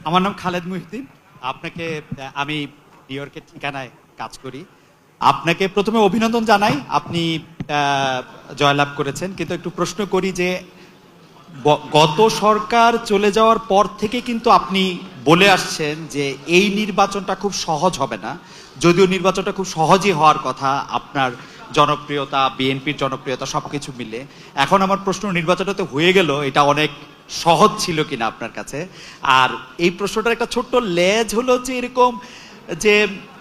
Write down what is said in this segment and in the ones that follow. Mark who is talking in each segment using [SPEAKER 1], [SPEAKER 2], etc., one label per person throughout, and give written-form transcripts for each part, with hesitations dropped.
[SPEAKER 1] আমার নাম খালেদ মুহিউদ্দিন। আপনাকে আমি নিউ ইয়র্কের ঠিকানায় কাজ করি। আপনাকে প্রথমে অভিনন্দন জানাই, আপনি জয়লাভ করেছেন। কিন্তু একটু প্রশ্ন করি যে গত সরকার চলে যাওয়ার পর থেকে কিন্তু আপনি বলে আসছেন যে এই নির্বাচনটা খুব সহজ হবে না, যদিও নির্বাচনটা খুব সহজই হওয়ার কথা আপনার জনপ্রিয়তা, বিএনপির জনপ্রিয়তা সবকিছু মিলে। এখন আমার প্রশ্ন, নির্বাচনটা তো হয়ে গেল, এটা অনেক সহজ ছিল কিনা আপনার কাছে? আর এই প্রশ্নটার একটা ছোট্ট লেজ হলো যে এরকম যে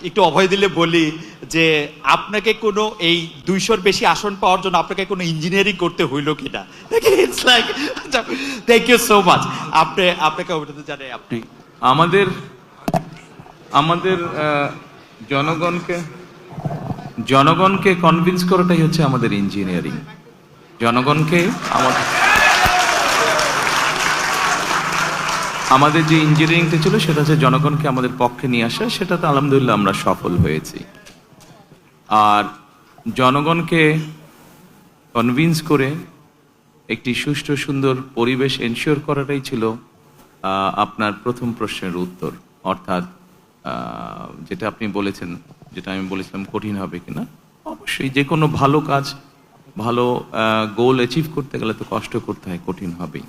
[SPEAKER 1] একটু অভয় দিলে বলি যে আপনাকে কোনো এই 200-র বেশি আসন পাওয়ার জন্য আপনাকে কোনো ইঞ্জিনিয়ারিং করতে হইলো কিনা? It's like, thank you so much. আপনাকে অভিনন্দন জানাই। আপনি
[SPEAKER 2] আমাদের আমাদের জনগণকে কনভিন্স করাটাই হচ্ছে আমাদের ইঞ্জিনিয়ারিং। জনগণকে আমাদের যে ইঞ্জিনিয়ারিংটা ছিল সেটা হচ্ছে জনগণকে আমাদের পক্ষে নিয়ে আসা, সেটাতে আলহামদুলিল্লাহ আমরা সফল হয়েছি। আর জনগণকে কনভিন্স করে একটি সুষ্ঠু সুন্দর পরিবেশ এনশিওর করাটাই ছিল আপনার প্রথম প্রশ্নের উত্তর। অর্থাৎ যেটা আপনি বলেছেন, যেটা আমি বলেছিলাম কঠিন হবে কিনা, অবশ্যই যে কোনো ভালো কাজ, ভালো গোল অ্যাচিভ করতে গেলে তো কষ্ট করতে হয়, কঠিন হবেই।